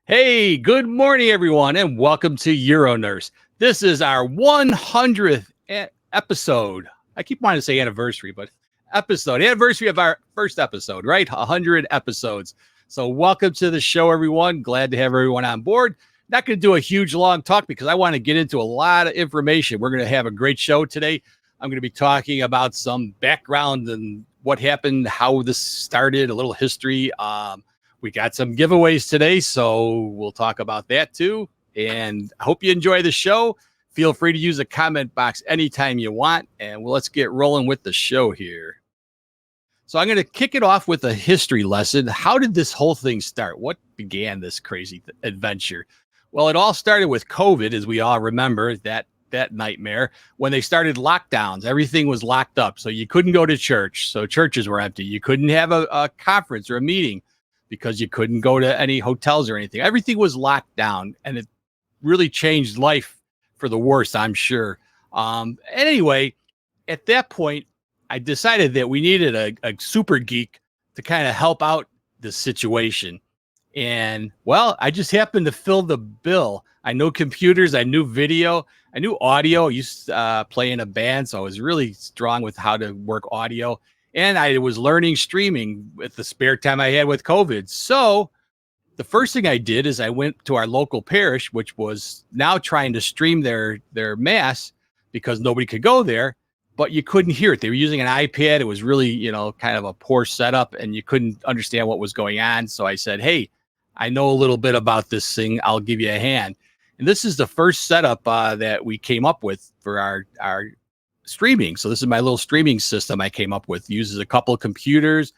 Hey, good morning, everyone, and welcome to UroNurse. This is our 100th episode. I keep wanting to say anniversary, but anniversary of our first episode, right? 100 episodes. So welcome to the show, everyone. Glad to have everyone on board. Not going to do a huge long talk because I want to get into a lot of information. We're going to have a great show today. I'm going to be talking about some background and what happened, how this started, a little history. We got some giveaways today, so we'll talk about that too. And I hope you enjoy the show. Feel free to use the comment box anytime you want. And let's get rolling with the show here. So I'm going to kick it off with a history lesson. How did this whole thing start? What began this crazy adventure? Well, it all started with COVID, as we all remember that nightmare when they started lockdowns. Everything was locked up. So you couldn't go to church. So churches were empty. You couldn't have a conference or a meeting because you couldn't go to any hotels or anything. Everything was locked down, and it really changed life for the worse, I'm sure. Anyway, at that point, I decided that we needed a super geek to kind of help out the situation. And, well, I just happened to fill the bill. I know computers, I knew video, I knew audio. I used to play in a band, so I was really strong with how to work audio. And I was learning streaming with the spare time I had with COVID. So the first thing I did is I went to our local parish, which was now trying to stream their mass because nobody could go there, but you couldn't hear it. They were using an iPad. It was really, kind of a poor setup, and you couldn't understand what was going on. So I said, hey, I know a little bit about this thing. I'll give you a hand. And this is the first setup that we came up with for our streaming. So this is my little streaming system I came up with. Uses a couple of computers,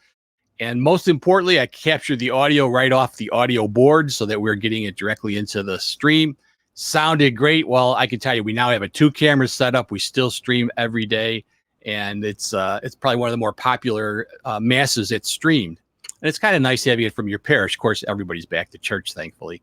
and most importantly, I captured the audio right off the audio board so that we're getting it directly into the stream. Sounded great. Well, I can tell you, we now have a 2-camera setup. We still stream every day, and it's probably one of the more popular masses that's streamed. And it's kind of nice having it from your parish. Of course, everybody's back to church, thankfully.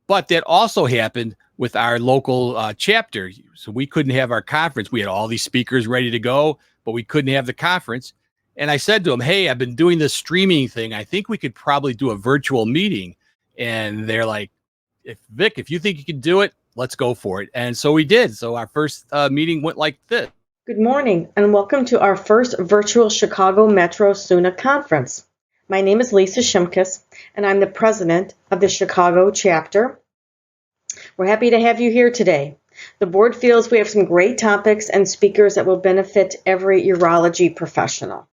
But that also happened with our local chapter. So we couldn't have our conference. We had all these speakers ready to go, but we couldn't have the conference. And I said to them, hey, I've been doing this streaming thing. I think we could probably do a virtual meeting. And they're like, Vic, if you think you can do it, let's go for it. And so we did. So our first meeting went like this. Good morning, and welcome to our first virtual Chicago Metro SUNA conference. My name is Lisa Shimkus, and I'm the president of the Chicago chapter. We're happy to have you here today. The board feels we have some great topics and speakers that will benefit every urology professional.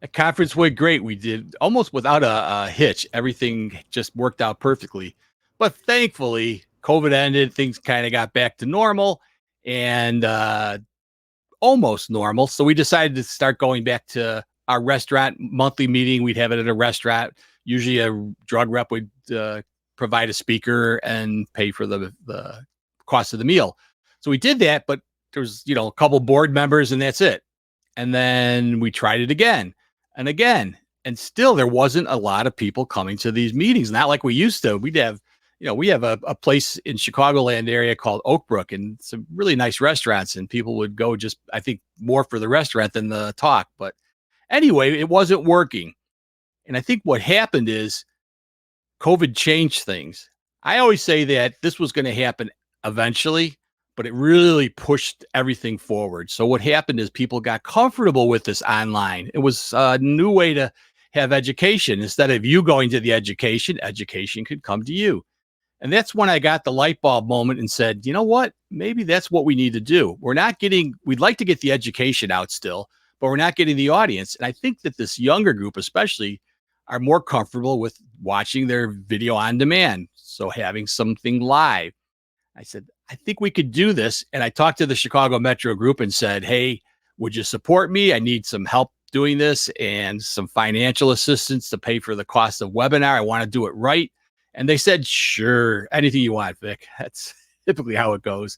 The conference went great. We did almost without a hitch. Everything just worked out perfectly. But thankfully, COVID ended. Things kind of got back to normal and almost normal. So we decided to start going back to our restaurant monthly meeting. We'd have it at a restaurant. Usually a drug rep would provide a speaker and pay for the cost of the meal. So we did that, but there was, a couple board members and that's it. And then we tried it again and again, and still there wasn't a lot of people coming to these meetings. Not like we used to. We'd have, we have a place in Chicagoland area called Oakbrook and some really nice restaurants, and people would go just, I think, more for the restaurant than the talk. But anyway, it wasn't working. And I think what happened is COVID changed things. I always say that this was going to happen eventually, but it really pushed everything forward. So what happened is people got comfortable with this online. It was a new way to have education. Instead of you going to the education could come to you. And that's when I got the light bulb moment and said, you know what? Maybe that's what we need to do. We'd like to get the education out still, but we're not getting the audience. And I think that this younger group, especially, are more comfortable with watching their video on demand. So having something live. I said, I think we could do this. And I talked to the Chicago Metro group and said, hey, would you support me? I need some help doing this and some financial assistance to pay for the cost of webinar. I want to do it right. And they said, sure, anything you want, Vic. That's typically how it goes.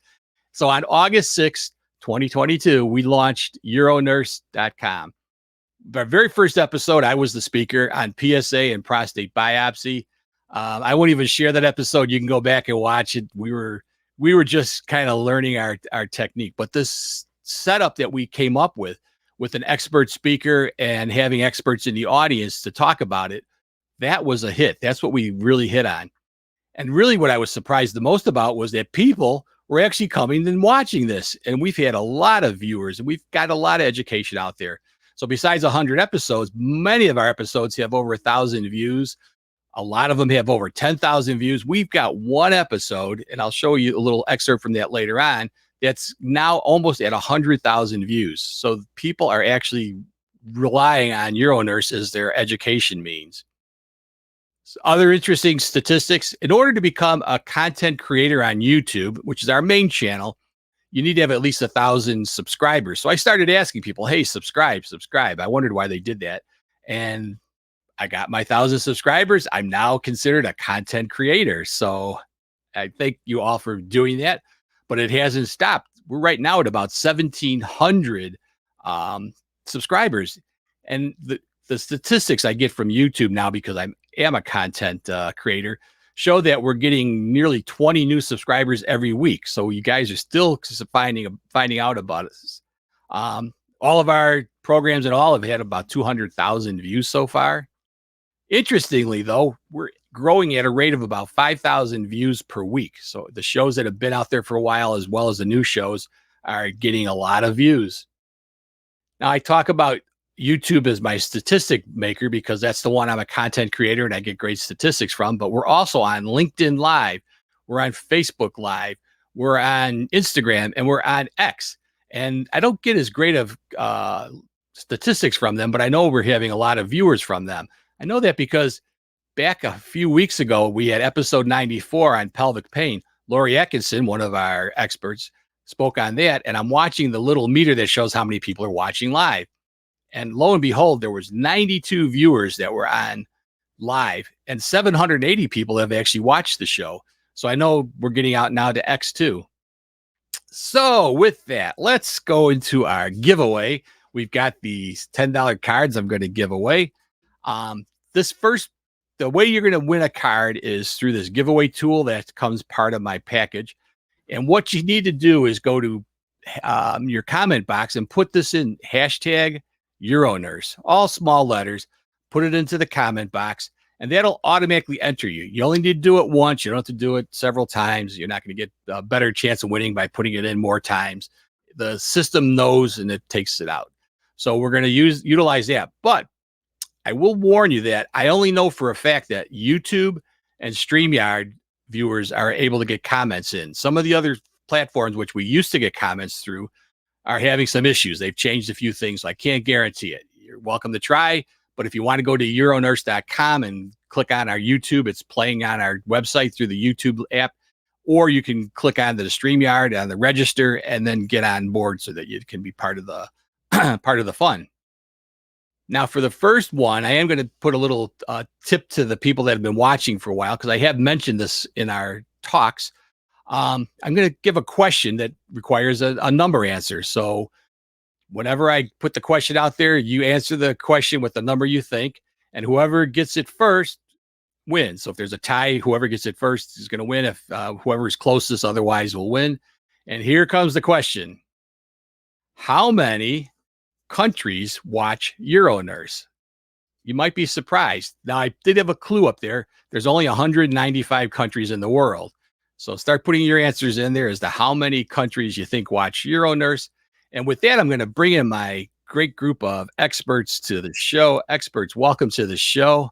So on August 6th, 2022, we launched UroNurse.com. Our very first episode, I was the speaker on PSA and prostate biopsy. I won't even share that episode. You can go back and watch it. We were just kind of learning our technique. But this setup that we came up with an expert speaker and having experts in the audience to talk about it, That was a hit. That's what we really hit on. And really what I was surprised the most about was that people were actually coming and watching this. And we've had a lot of viewers and we've got a lot of education out there. So besides 100 episodes, many of our episodes have over 1,000 views. A lot of them have over 10,000 views. We've got one episode, and I'll show you a little excerpt from that later on, that's now almost at 100,000 views. So people are actually relying on UroNurse as their education means. So other interesting statistics, in order to become a content creator on YouTube, which is our main channel, you need to have at least 1,000 subscribers. So I started asking people, hey, subscribe. I wondered why they did that. And I got my 1,000 subscribers. I'm now considered a content creator. So I thank you all for doing that, but it hasn't stopped. We're right now at about 1,700 subscribers. And the statistics I get from YouTube now, because I am a content creator, show that we're getting nearly 20 new subscribers every week. So you guys are still finding out about us. All of our programs and all have had about 200,000 views so far. Interestingly, though, we're growing at a rate of about 5,000 views per week. So the shows that have been out there for a while, as well as the new shows, are getting a lot of views. Now, I talk about YouTube as my statistic maker because that's the one I'm a content creator and I get great statistics from. But we're also on LinkedIn Live. We're on Facebook Live. We're on Instagram and we're on X. And I don't get as great of statistics from them, but I know we're having a lot of viewers from them. I know that because back a few weeks ago, we had episode 94 on pelvic pain. Lori Atkinson, one of our experts, spoke on that. And I'm watching the little meter that shows how many people are watching live. And lo and behold, there was 92 viewers that were on live and 780 people have actually watched the show. So I know we're getting out now to X2. So with that, let's go into our giveaway. We've got these $10 cards I'm going to give away. The way you're going to win a card is through this giveaway tool that comes part of my package. And what you need to do is go to your comment box and put this in hashtag UroNurse, all small letters, put it into the comment box, and that'll automatically enter you. You only need to do it once. You don't have to do it several times. You're not going to get a better chance of winning by putting it in more times. The system knows and it takes it out. So we're going to utilize that. But I will warn you that I only know for a fact that YouTube and StreamYard viewers are able to get comments in. Some of the other platforms, which we used to get comments through, are having some issues. They've changed a few things. So I can't guarantee it. You're welcome to try. But if you want to go to uronurse.com and click on our YouTube, it's playing on our website through the YouTube app. Or you can click on the StreamYard on the register and then get on board so that you can be part of the part of the fun. Now, for the first one, I am going to put a little tip to the people that have been watching for a while, because I have mentioned this in our talks. I'm going to give a question that requires a number answer. So whenever I put the question out there, you answer the question with the number you think, and whoever gets it first wins. So if there's a tie, whoever gets it first is going to win. If whoever is closest otherwise will win. And here comes the question. How many countries watch UroNurse? You might be surprised. Now, I did have a clue up there. There's only 195 countries in the world. So start putting your answers in there as to how many countries you think watch UroNurse. And with that, I'm going to bring in my great group of experts to the show. Experts, welcome to the show.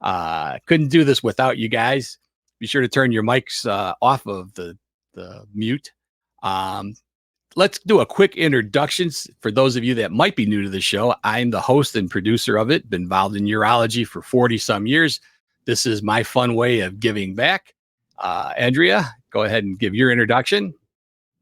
Couldn't do this without you guys. Be sure to turn your mics off of the mute. Let's do a quick introduction for those of you that might be new to the show. I'm the host and producer of it, been involved in urology for 40 some years. This is my fun way of giving back. Andrea, go ahead and give your introduction.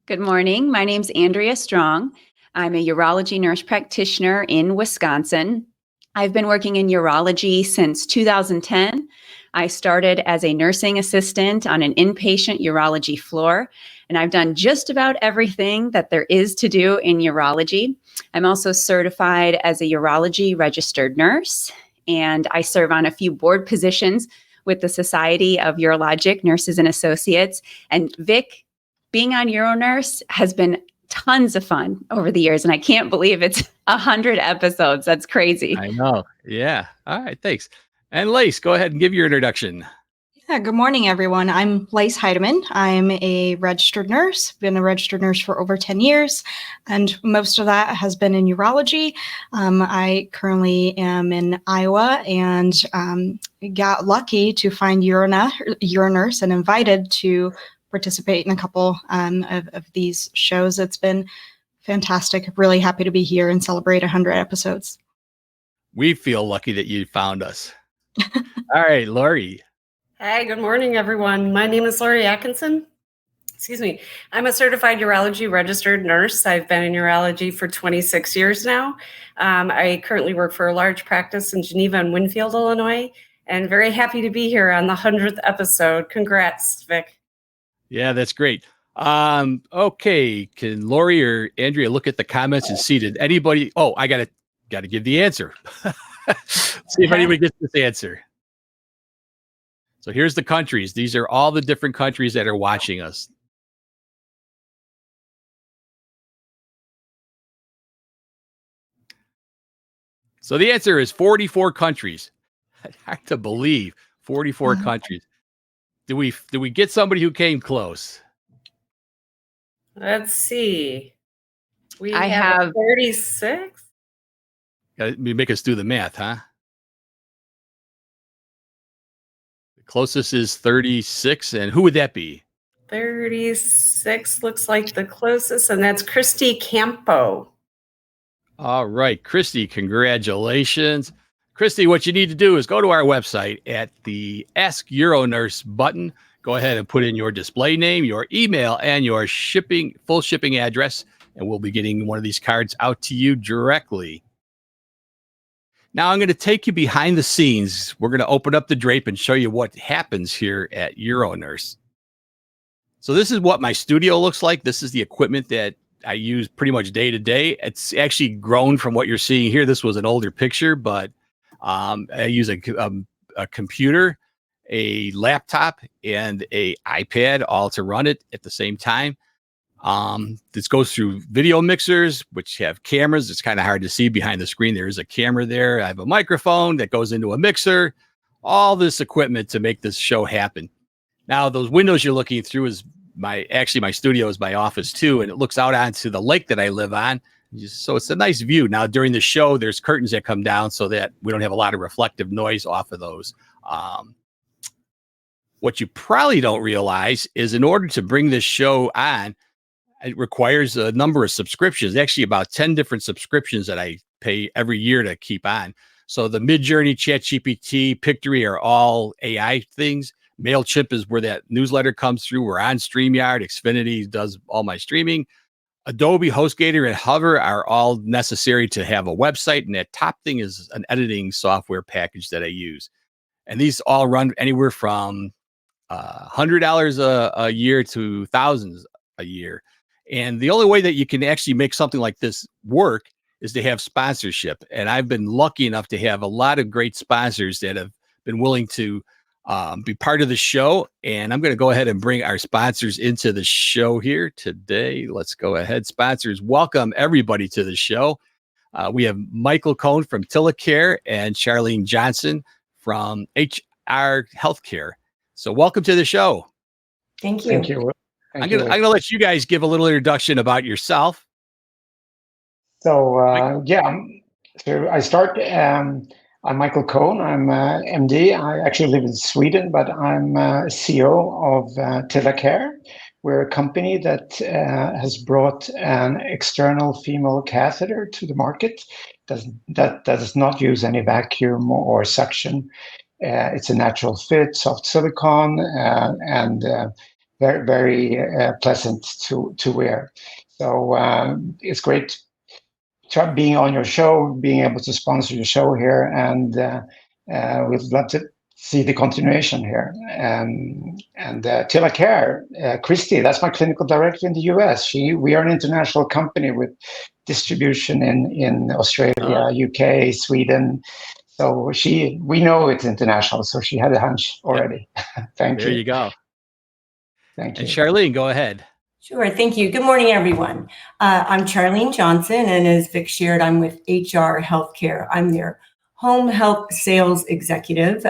Good morning. My name's Andrea Strong. I'm a urology nurse practitioner in Wisconsin. I've been working in urology since 2010. I started as a nursing assistant on an inpatient urology floor, and I've done just about everything that there is to do in urology. I'm also certified as a urology registered nurse, and I serve on a few board positions with the Society of Urologic Nurses and Associates. And Vic, being on UroNurse has been tons of fun over the years, and I can't believe it's 100 episodes. That's crazy. I know. Yeah. All right. Thanks. And Lace, go ahead and give your introduction. Yeah, good morning, everyone. I'm Lace Heidemann. I'm a registered nurse, been a registered nurse for over 10 years, and most of that has been in urology. I currently am in Iowa and got lucky to find UroNurse and invited to participate in a couple of these shows. It's been fantastic. Really happy to be here and celebrate 100 episodes. We feel lucky that you found us. All right, Lori. Hi, good morning, everyone. My name is Lori Atkinson. Excuse me. I'm a certified urology registered nurse. I've been in urology for 26 years now. I currently work for a large practice in Geneva and Winfield, Illinois, and very happy to be here on the 100th episode. Congrats, Vic. Yeah, that's great. Okay, can Lori or Andrea look at the comments and see, did anybody? Oh, I gotta give the answer. See if anybody gets this answer. So here's the countries. These are all the different countries that are watching us. So the answer is 44 countries. Hard to believe, 44 countries. Did we get somebody who came close? Let's see. I have 36. You make us do the math, huh? The closest is 36, and who would that be? 36 looks like the closest, and that's Christy Campo. All right, Christy, congratulations. Christy, what you need to do is go to our website at the Ask UroNurse button. Go ahead and put in your display name, your email, and your full shipping address, and we'll be getting one of these cards out to you directly. Now I'm going to take you behind the scenes. We're going to open up the drape and show you what happens here at UroNurse. So this is what my studio looks like. This is the equipment that I use pretty much day to day. It's actually grown from what you're seeing here. This was an older picture, but I use a computer, a laptop, and a iPad all to run it at the same time. This goes through video mixers, which have cameras. It's kind of hard to see behind the screen. There is a camera there. I have a microphone that goes into a mixer, all this equipment to make this show happen. Now, those windows you're looking through is my studio is my office too, and it looks out onto the lake that I live on. So it's a nice view. Now, during the show, there's curtains that come down so that we don't have a lot of reflective noise off of those. What you probably don't realize is in order to bring this show on, it requires a number of subscriptions, actually about 10 different subscriptions that I pay every year to keep on. So the Midjourney, ChatGPT, Pictory are all AI things. MailChimp is where that newsletter comes through. We're on StreamYard. Xfinity does all my streaming. Adobe, HostGator, and Hover are all necessary to have a website. And that top thing is an editing software package that I use. And these all run anywhere from $100 a year to thousands a year. And the only way that you can actually make something like this work is to have sponsorship. And I've been lucky enough to have a lot of great sponsors that have been willing to be part of the show. And I'm going to go ahead and bring our sponsors into the show here today. Let's go ahead. Sponsors, welcome everybody to the show. We have Michael Cohn from Tillicare and Charlene Johnson from HR Healthcare. So welcome to the show. Thank you. Thank you. I'm gonna let you guys give a little introduction about yourself. So so I start. I'm Michael Cohn. I'm MD. I actually live in Sweden, but I'm CEO of Tillicare. We're a company that has brought an external female catheter to the market that does not use any vacuum or suction. It's a natural fit, soft silicone, and very, very pleasant to wear. So it's great being on your show, being able to sponsor your show here, and we'd love to see the continuation here. And Tillicare, Christy, that's my clinical director in the US. We are an international company with distribution in Australia, UK, Sweden. So we know it's international, so she had a hunch already. Thank you. There you go. Thank you. And Charlene, go ahead. Sure. Thank you. Good morning, everyone. I'm Charlene Johnson, and as Vic shared, I'm with HR Healthcare. I'm their home health sales executive.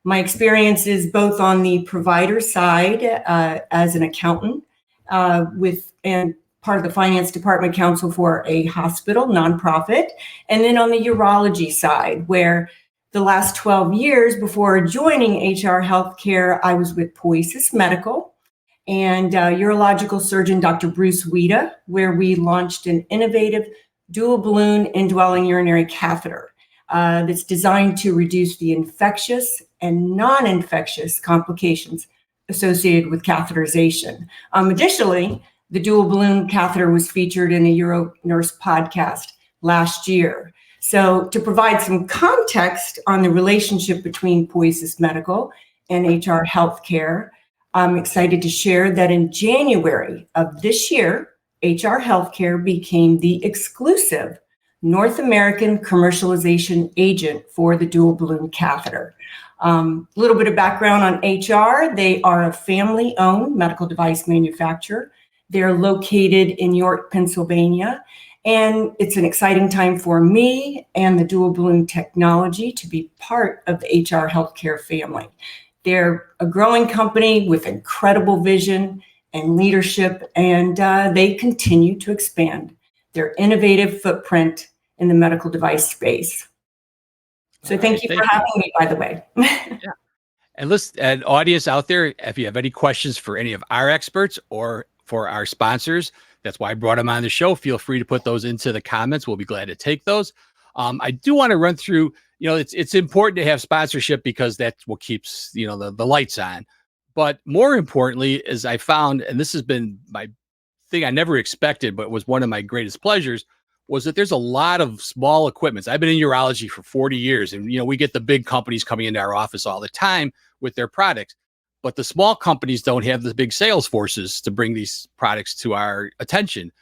My experience is both on the provider side as an accountant and part of the finance department counsel for a hospital nonprofit, and then on the urology side, where the last 12 years before joining HR Healthcare, I was with Poesis Medical and urological surgeon Dr. Bruce Wida, where we launched an innovative dual balloon indwelling urinary catheter that's designed to reduce the infectious and non-infectious complications associated with catheterization. Additionally, the dual balloon catheter was featured in a UroNurse podcast last year. So to provide some context on the relationship between Poesis Medical and HR Healthcare, I'm excited to share that in January of this year, HR Healthcare became the exclusive North American commercialization agent for the dual balloon catheter. A little bit of background on HR. They are a family-owned medical device manufacturer. They're located in York, Pennsylvania, and it's an exciting time for me and the dual balloon technology to be part of the HR Healthcare family. They're a growing company with incredible vision and leadership, and they continue to expand their innovative footprint in the medical device space. So thank you for having me, by the way. Yeah. And listen, and audience out there, if you have any questions for any of our experts or for our sponsors, that's why I brought them on the show. Feel free to put those into the comments. We'll be glad to take those. I do want to run through, it's important to have sponsorship because that's what keeps, the lights on. But more importantly, is I found, and this has been my thing I never expected, but was one of my greatest pleasures, was that there's a lot of small equipments. I've been in urology for 40 years, and we get the big companies coming into our office all the time with their products, but the small companies don't have the big sales forces to bring these products to our attention.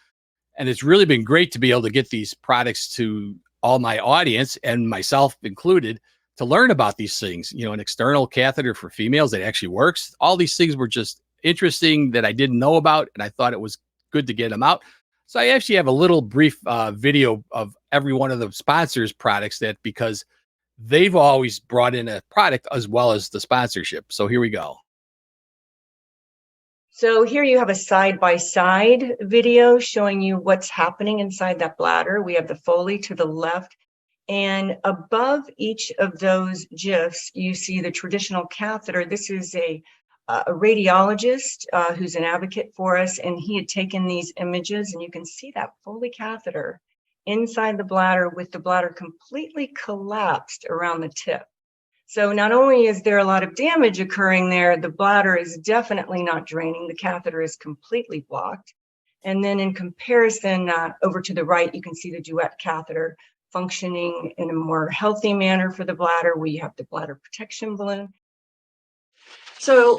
And it's really been great to be able to get these products to all my audience, and myself included, to learn about these things. An external catheter for females that actually works. All these things were just interesting that I didn't know about, and I thought it was good to get them out. So I actually have a little brief video of every one of the sponsors' products, that because they've always brought in a product as well as the sponsorship. So here we go. So here you have a side-by-side video showing you what's happening inside that bladder. We have the Foley to the left, and above each of those GIFs, you see the traditional catheter. This is a radiologist who's an advocate for us, and he had taken these images, and you can see that Foley catheter inside the bladder with the bladder completely collapsed around the tip. So not only is there a lot of damage occurring there, the bladder is definitely not draining. The catheter is completely blocked. And then in comparison, over to the right, you can see the Duet catheter functioning in a more healthy manner for the bladder. We have the bladder protection balloon. So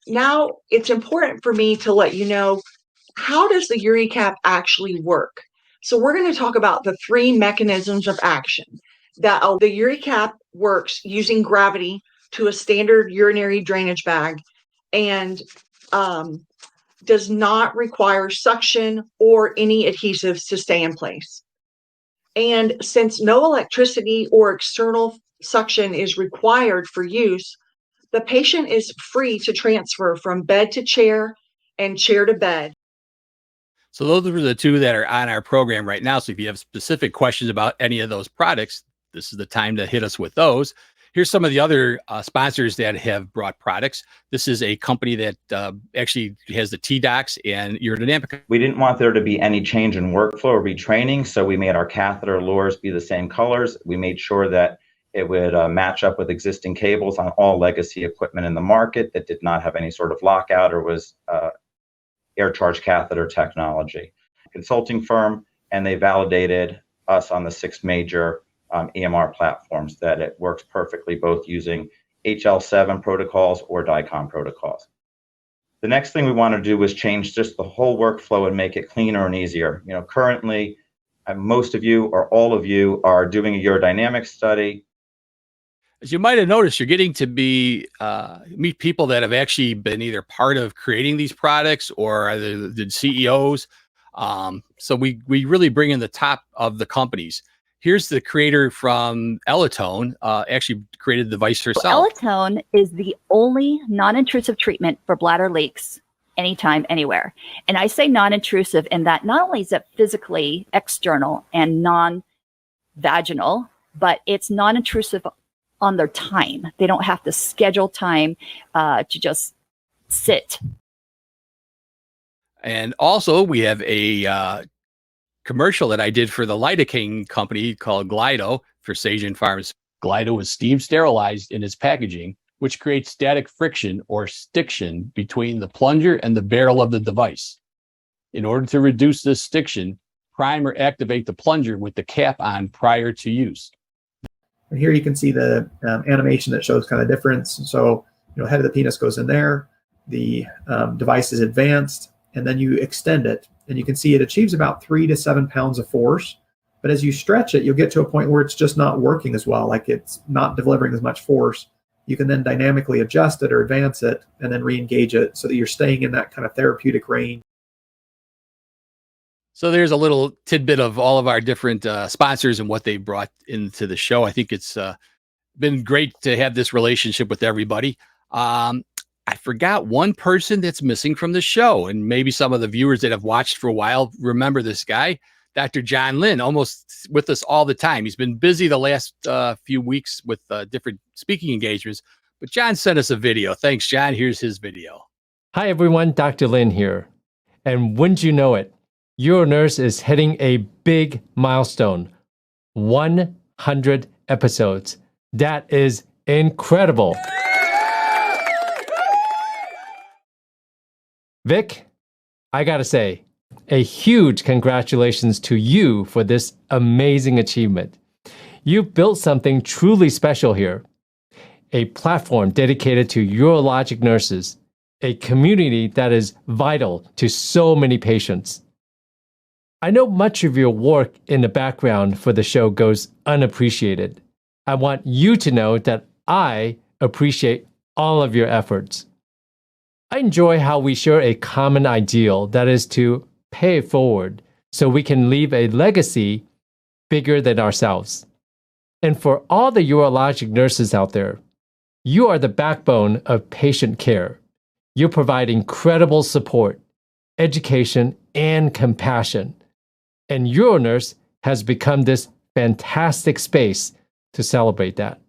now it's important for me to let you know, how does the UriCap actually work? So we're going to talk about the 3 mechanisms of action. That the UriCap works using gravity to a standard urinary drainage bag, and does not require suction or any adhesives to stay in place. And since no electricity or external suction is required for use, the patient is free to transfer from bed to chair and chair to bed. So those are the 2 that are on our program right now. So if you have specific questions about any of those products, this is the time to hit us with those. Here's some of the other sponsors that have brought products. This is a company that actually has the T-Docs and urodynamic. We didn't want there to be any change in workflow or retraining, so we made our catheter lures be the same colors. We made sure that it would match up with existing cables on all legacy equipment in the market that did not have any sort of lockout or was air charge catheter technology. Consulting firm, and they validated us on the 6 major EMR platforms that it works perfectly, both using HL7 protocols or DICOM protocols. The next thing we want to do was change just the whole workflow and make it cleaner and easier. Currently, most of you or all of you are doing a urodynamic study. As you might have noticed, you're getting to meet people that have actually been either part of creating these products or the CEOs. So we really bring in the top of the companies. Here's the creator from Elitone, actually created the device herself. Elitone is the only non-intrusive treatment for bladder leaks anytime, anywhere. And I say non-intrusive in that not only is it physically external and non-vaginal, but it's non-intrusive on their time. They don't have to schedule time to just sit. And also we have a commercial that I did for the lidocaine company called Glido for Sagen Farms. Glido is steam sterilized in its packaging, which creates static friction or stiction between the plunger and the barrel of the device. In order to reduce this stiction, prime or activate the plunger with the cap on prior to use. And here you can see the animation that shows kind of difference. So, head of the penis goes in there, the device is advanced, and then you extend it. And you can see it achieves about 3 to 7 pounds of force. But as you stretch it, you'll get to a point where it's just not working as well, like it's not delivering as much force. You can then dynamically adjust it or advance it and then re-engage it so that you're staying in that kind of therapeutic range. So there's a little tidbit of all of our different sponsors and what they brought into the show. I think it's been great to have this relationship with everybody. I forgot one person that's missing from the show, and maybe some of the viewers that have watched for a while remember this guy, Dr. John Lynn, almost with us all the time. He's been busy the last few weeks with different speaking engagements, but John sent us a video. Thanks, John. Here's his video. Hi, everyone. Dr. Lynn here. And wouldn't you know it, UroNurse is hitting a big milestone, 100 episodes. That is incredible. Vic, I gotta say, a huge congratulations to you for this amazing achievement. You've built something truly special here. A platform dedicated to urologic nurses, a community that is vital to so many patients. I know much of your work in the background for the show goes unappreciated. I want you to know that I appreciate all of your efforts. I enjoy how we share a common ideal, that is to pay it forward so we can leave a legacy bigger than ourselves. And for all the urologic nurses out there, you are the backbone of patient care. You provide incredible support, education, and compassion. And UroNurse has become this fantastic space to celebrate that.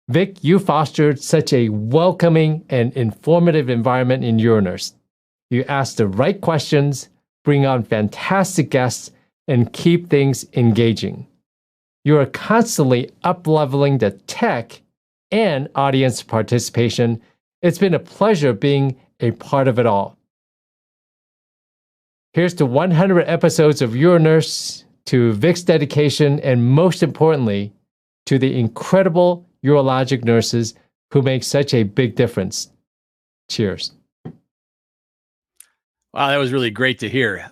Vic, you fostered such a welcoming and informative environment in UroNurse. You ask the right questions, bring on fantastic guests, and keep things engaging. You are constantly up-leveling the tech and audience participation. It's been a pleasure being a part of it all. Here's to 100 episodes of UroNurse, to Vic's dedication, and most importantly, to the incredible urologic nurses who make such a big difference. Cheers. Wow, that was really great to hear.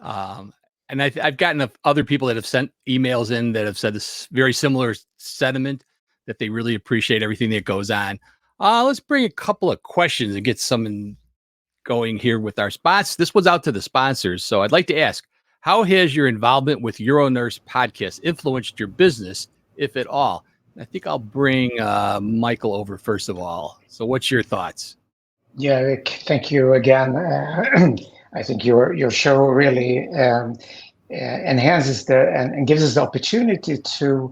And I've gotten other people that have sent emails in that have said this very similar sentiment, that they really appreciate everything that goes on. Let's bring a couple of questions and get some going here with our spots. This one's out to the sponsors. So I'd like to ask, how has your involvement with UroNurse podcast influenced your business, if at all? I think I'll bring Michael over first of all. So what's your thoughts? Yeah, Rick, thank you again. I think your show really enhances and gives us the opportunity to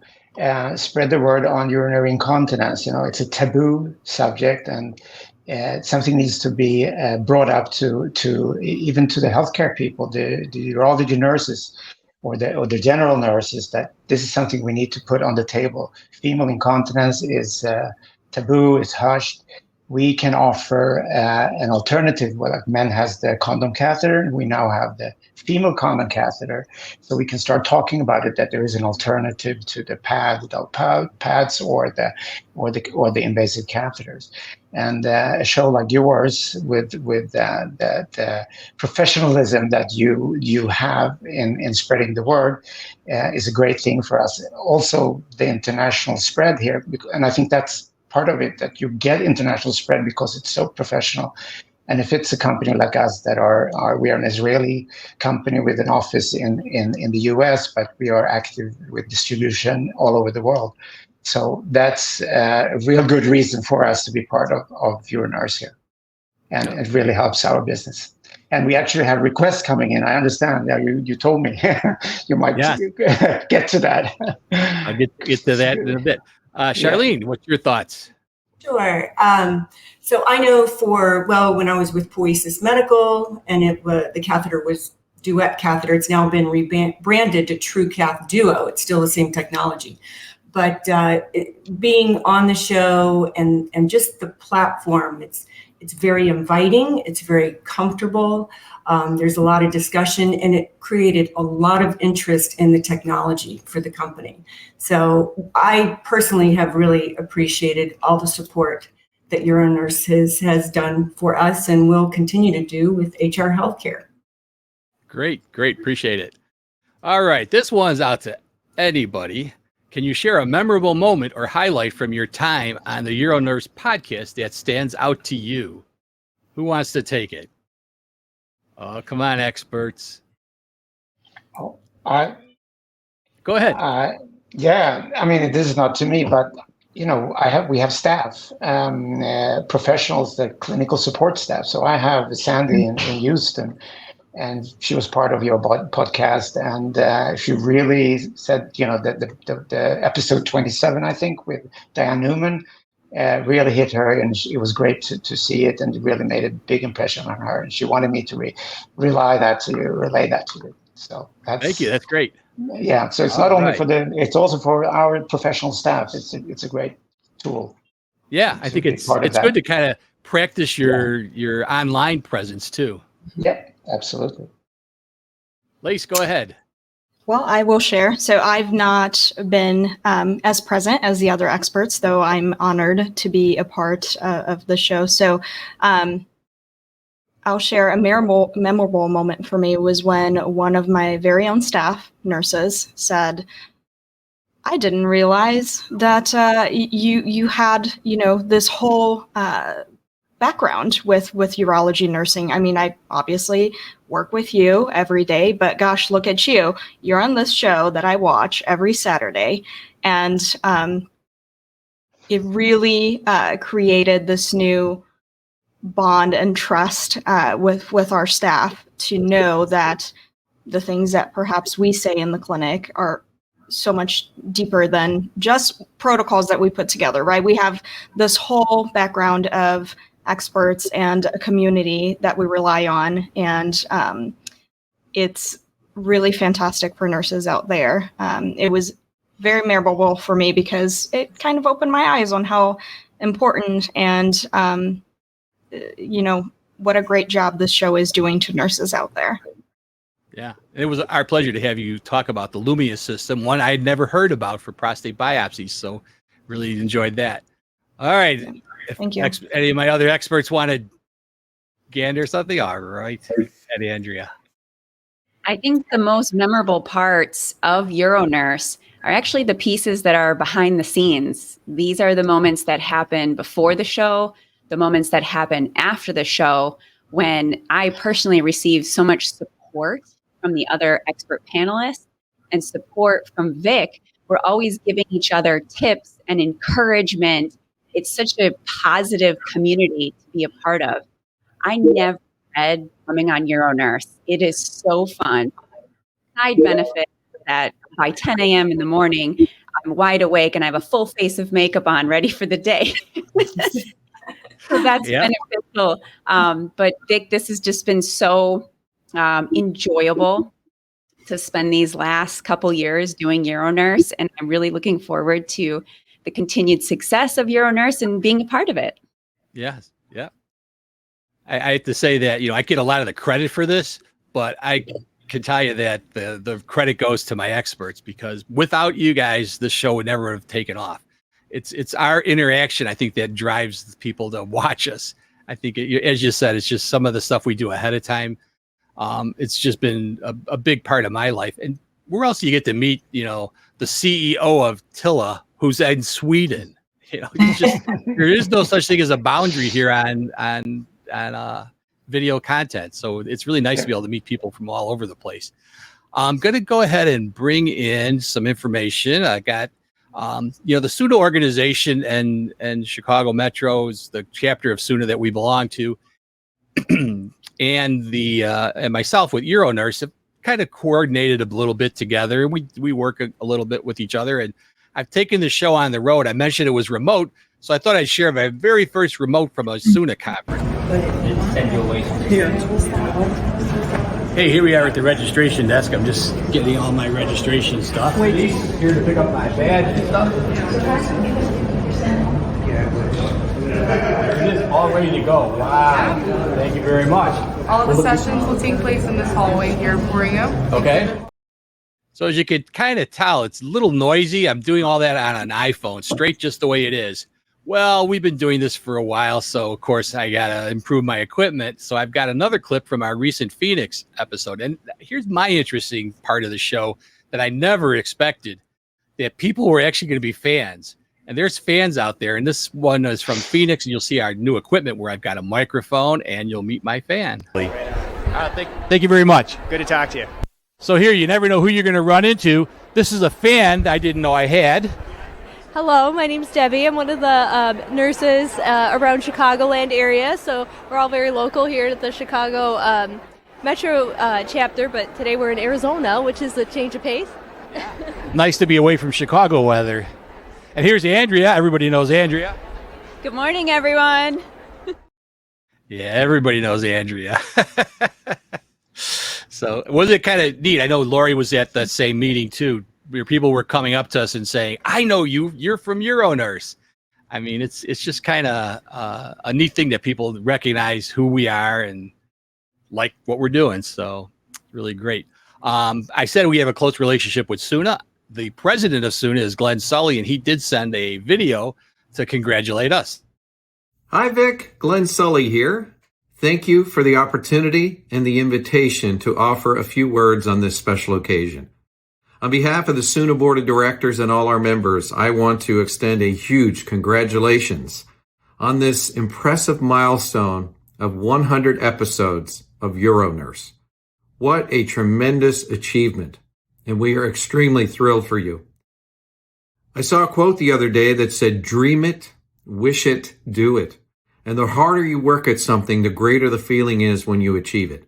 spread the word on urinary incontinence. It's a taboo subject, and something needs to be brought up to even to the healthcare people, the urology nurses, or the general nurses, that this is something we need to put on the table. Female incontinence is taboo, it's hushed. We can offer an alternative. Well, like men has the condom catheter, and we now have the female condom catheter. So we can start talking about it, that there is an alternative to the pad without pads or the invasive catheters. And a show like yours with the professionalism that you have in spreading the word is a great thing for us. Also, the international spread here, and I think that's part of it, that you get international spread because it's so professional. And if it's a company like us that we are an Israeli company with an office in the US, but we are active with distribution all over the world. So that's a real good reason for us to be part of UroNurse here. And it really helps our business. And we actually have requests coming in. I understand. Yeah, you told me. You might get to that. I'll get to that in a bit. Charlene, what's your thoughts? Sure. So I know when I was with Poesis Medical, and the catheter was Duet catheter, it's now been rebranded to TrueCath Duo. It's still the same technology. But being on the show and just the platform, it's very inviting. It's very comfortable. There's a lot of discussion, and it created a lot of interest in the technology for the company. So I personally have really appreciated all the support that UroNurse has done for us and will continue to do with HR Healthcare. Great. Appreciate it. All right. This one's out to anybody. Can you share a memorable moment or highlight from your time on the UroNurse podcast that stands out to you? Who wants to take it? Oh, come on, experts. Go ahead. Yeah, I mean, this is not to me, but we have staff, professionals, the clinical support staff. So I have Sandy in Houston, and she was part of your podcast, and she really said, that the episode 27, I think, with Diane Newman, really hit her, and it was great to see it, and it really made a big impression on her, and she wanted me to relay that to you. So thank you. That's great. Yeah. So it's not only it's also for our professional staff. It's a great tool. Yeah, I think it's good to kind of practice your online presence too. Yeah, absolutely. Lace, go ahead. Well, I will share. So I've not been as present as the other experts, though I'm honored to be a part of the show. So I'll share a memorable moment for me was when one of my very own staff nurses said, I didn't realize that you had, this whole background with urology nursing. I mean, I obviously work with you every day, but gosh, look at you. You're on this show that I watch every Saturday. And it really created this new bond and trust with our staff to know that the things that perhaps we say in the clinic are so much deeper than just protocols that we put together, right? We have this whole background of experts and a community that we rely on. And it's really fantastic for nurses out there. It was very memorable for me because it kind of opened my eyes on how important and, what a great job this show is doing to nurses out there. Yeah, it was our pleasure to have you talk about the Lumia system, one I had never heard about for prostate biopsies. So really enjoyed that. All right. Thank you. Any of my other experts want to gander something? All right. And Andrea. I think the most memorable parts of UroNurse are actually the pieces that are behind the scenes. These are the moments that happen before the show, the moments that happen after the show, when I personally receive so much support from the other expert panelists and support from Vic. We're always giving each other tips and encouragement. It's such a positive community to be a part of. I never read coming on UroNurse. It is so fun. Side benefit that by 10 a.m. in the morning, I'm wide awake and I have a full face of makeup on, ready for the day. So that's beneficial. But Vic, this has just been so enjoyable to spend these last couple years doing UroNurse. And I'm really looking forward to the continued success of UroNurse and being a part of it. Yes. Yeah. I have to say that, I get a lot of the credit for this, but I can tell you that the credit goes to my experts, because without you guys, the show would never have taken off. It's our interaction, I think, that drives people to watch us. I think, as you said, it's just some of the stuff we do ahead of time. It's just been a big part of my life. And where else do you get to meet, the CEO of Tilla, who's in Sweden? There is no such thing as a boundary here on video content. So it's really nice to be able to meet people from all over the place. I'm going to go ahead and bring in some information. I got, the SUNA organization and Chicago Metro is the chapter of SUNA that we belong to. And and myself with UroNurse have kind of coordinated a little bit together. We work a little bit with each other, and I've taken the show on the road. I mentioned it was remote, so I thought I'd share my very first remote from a SUNA conference. Hey, here we are at the registration desk. I'm just getting all my registration stuff. Here to pick up my badge and stuff. It is all ready to go. Wow. Thank you very much. All of the sessions will take place in this hallway here for you. Okay. So as you could kind of tell, it's a little noisy. I'm doing all that on an iPhone, straight just the way it is. Well, we've been doing this for a while, so of course I got to improve my equipment. So I've got another clip from our recent Phoenix episode. And here's my interesting part of the show that I never expected, that people were actually going to be fans. And there's fans out there. And this one is from Phoenix, and you'll see our new equipment where I've got a microphone, and you'll meet my fan. Thank you very much. Good to talk to you. So here, you never know who you're going to run into. This is a fan that I didn't know I had. Hello, my name's Debbie. I'm one of the nurses around Chicagoland area, so we're all very local here at the Chicago Metro chapter, but today we're in Arizona, which is a change of pace. Nice to be away from Chicago weather. And here's Andrea. Everybody knows Andrea. Good morning, everyone. Yeah, everybody knows Andrea. So was it kind of neat? I know Lori was at that same meeting too, where people were coming up to us and saying, I know you, you're from UroNurse. I mean, it's just kind of a neat thing that people recognize who we are and like what we're doing. So really great. I said we have a close relationship with SUNA. The president of SUNA is Glenn Sully, and he did send a video to congratulate us. Hi, Vic. Glenn Sully here. Thank you for the opportunity and the invitation to offer a few words on this special occasion. On behalf of the SUNA Board of Directors and all our members, I want to extend a huge congratulations on this impressive milestone of 100 episodes of UroNurse. What a tremendous achievement, and we are extremely thrilled for you. I saw a quote the other day that said, dream it, wish it, do it. And the harder you work at something, the greater the feeling is when you achieve it.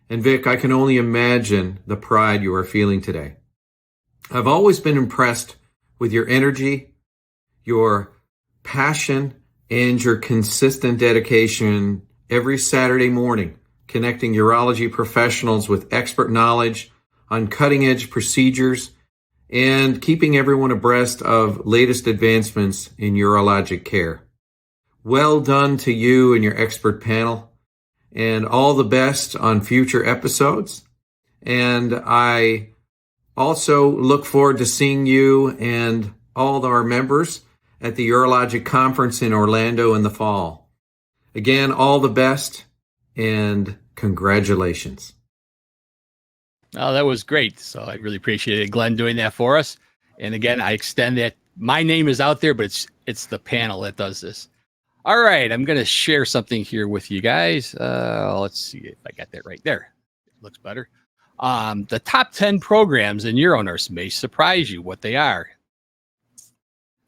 And Vic, I can only imagine the pride you are feeling today. I've always been impressed with your energy, your passion, and your consistent dedication every Saturday morning, connecting urology professionals with expert knowledge on cutting-edge procedures and keeping everyone abreast of latest advancements in urologic care. Well done to you and your expert panel, and all the best on future episodes. And I also look forward to seeing you and all of our members at the Urologic Conference in Orlando in the fall. Again, all the best and congratulations. Oh, that was great. So I really appreciated Glenn doing that for us. And again, I extend that. My name is out there, but it's the panel that does this. All right, I'm going to share something here with you guys. Let's see if I got that right there. It looks better. The top 10 programs in UroNurse may surprise you what they are.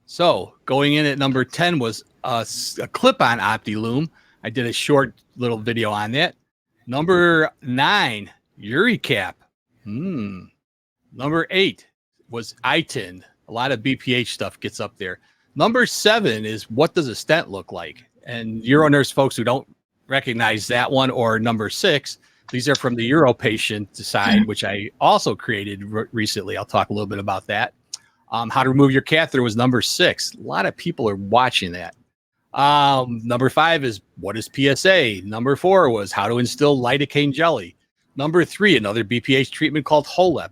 So going in at number 10 was a clip on OptiLume. I did a short little video on that. Number 9, UriCap. Number 8 was iTind. A lot of BPH stuff gets up there. Number 7 is what does a stent look like? And UroNurse folks who don't recognize that one, or number 6, these are from the Uro patient side, which I also created recently. I'll talk a little bit about that. How to remove your catheter was number 6. A lot of people are watching that. Number 5 is what is PSA? Number 4 was how to instill lidocaine jelly. Number 3, another BPH treatment called HOLEB.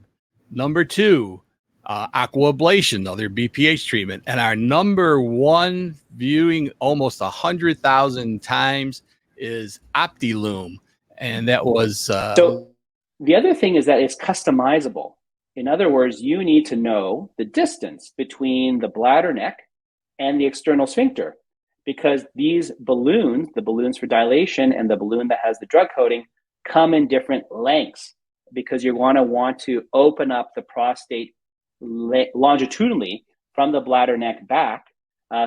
Number 2, aquablation, another BPH treatment. And our number 1 viewing almost 100,000 times is OptiLume. And that was... So the other thing is that it's customizable. In other words, you need to know the distance between the bladder neck and the external sphincter, because these balloons, the balloons for dilation and the balloon that has the drug coating, come in different lengths, because you want to open up the prostate longitudinally from the bladder neck back,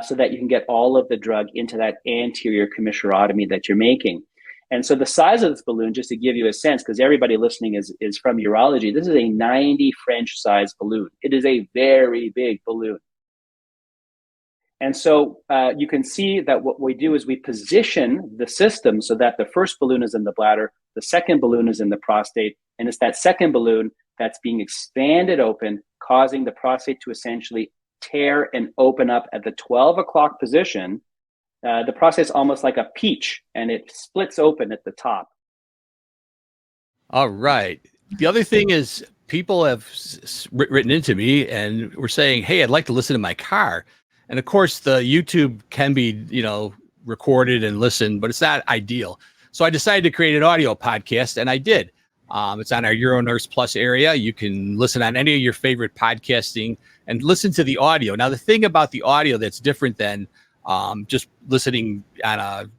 so that you can get all of the drug into that anterior commissurotomy that you're making. And so the size of this balloon, just to give you a sense, because everybody listening is from urology, this is a 90 French size balloon. It is a very big balloon. And so you can see that what we do is we position the system so that the first balloon is in the bladder, the second balloon is in the prostate, and it's that second balloon that's being expanded open, causing the prostate to essentially tear and open up at the 12 o'clock position. The prostate is almost like a peach, and it splits open at the top. All right. The other thing is people have written into me and were saying, hey, I'd like to listen in my car. And of course, the YouTube can be, recorded and listened, but it's not ideal. So I decided to create an audio podcast, and I did. It's on our UroNurse Plus area. You can listen on any of your favorite podcasting and listen to the audio. Now, the thing about the audio that's different than just listening on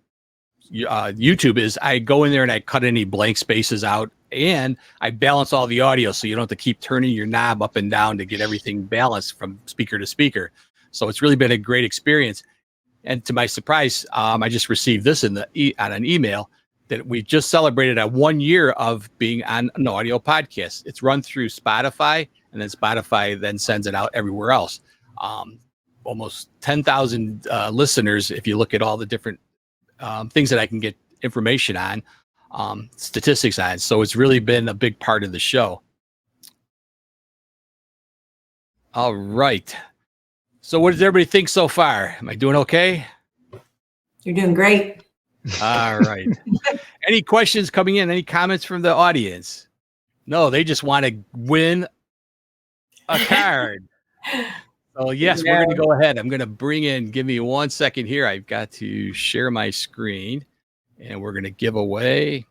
YouTube is I go in there and I cut any blank spaces out, and I balance all the audio so you don't have to keep turning your knob up and down to get everything balanced from speaker to speaker. So it's really been a great experience. And to my surprise, I just received this on an email that we just celebrated 1 year of being on an audio podcast. It's run through Spotify, and then Spotify then sends it out everywhere else. Almost 10,000 listeners if you look at all the different things that I can get information on, statistics on. So it's really been a big part of the show. All right. So what does everybody think so far? Am I doing okay? You're doing great. All right. Any questions coming in? Any comments from the audience? No, they just want to win a card. So yes, we're going to go ahead. I'm going to give me 1 second here. I've got to share my screen, and we're going to give away.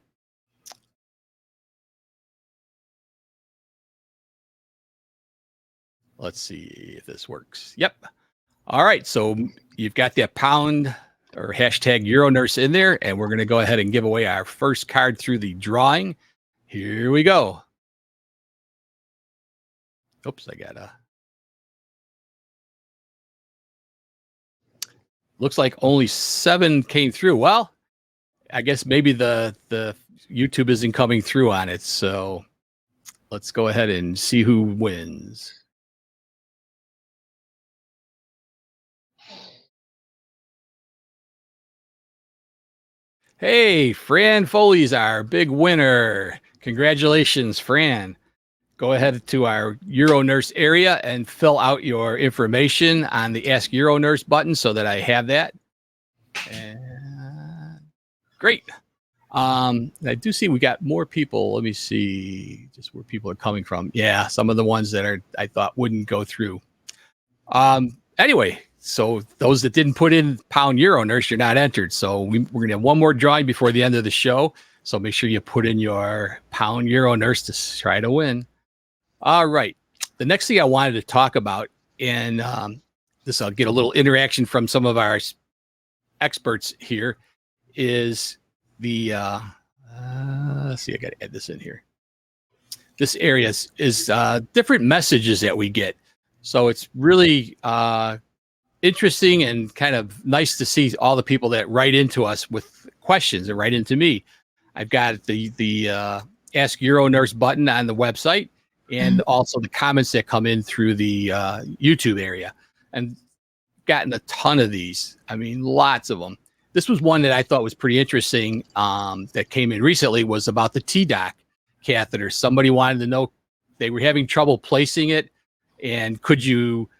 Let's see if this works. Yep. All right. So you've got that pound or hashtag UroNurse in there, and we're going to go ahead and give away our first card through the drawing. Here we go. Oops, I got looks like only 7 came through. Well, I guess maybe the YouTube isn't coming through on it. So let's go ahead and see who wins. Hey, Fran Foley's our big winner. Congratulations, Fran. Go ahead to our UroNurse area and fill out your information on the Ask UroNurse button so that I have that. And great. I do see we got more people. Let me see just where people are coming from. Yeah, some of the ones that I thought wouldn't go through. Anyway, so those that didn't put in pound UroNurse, you're not entered. So we're going to have one more drawing before the end of the show. So make sure you put in your pound UroNurse to try to win. All right. The next thing I wanted to talk about, and this I'll get a little interaction from some of our experts here, is the, let's see, I got to add this in here. This area is different messages that we get. So it's really interesting and kind of nice to see all the people that write into us with questions and write into me. I've got the Ask UroNurse button on the website, and also the comments that come in through the YouTube area, and gotten a ton of these. I mean, lots of them. This was one that I thought was pretty interesting that came in recently, was about the TDOC catheter. Somebody wanted to know, they were having trouble placing it, and could you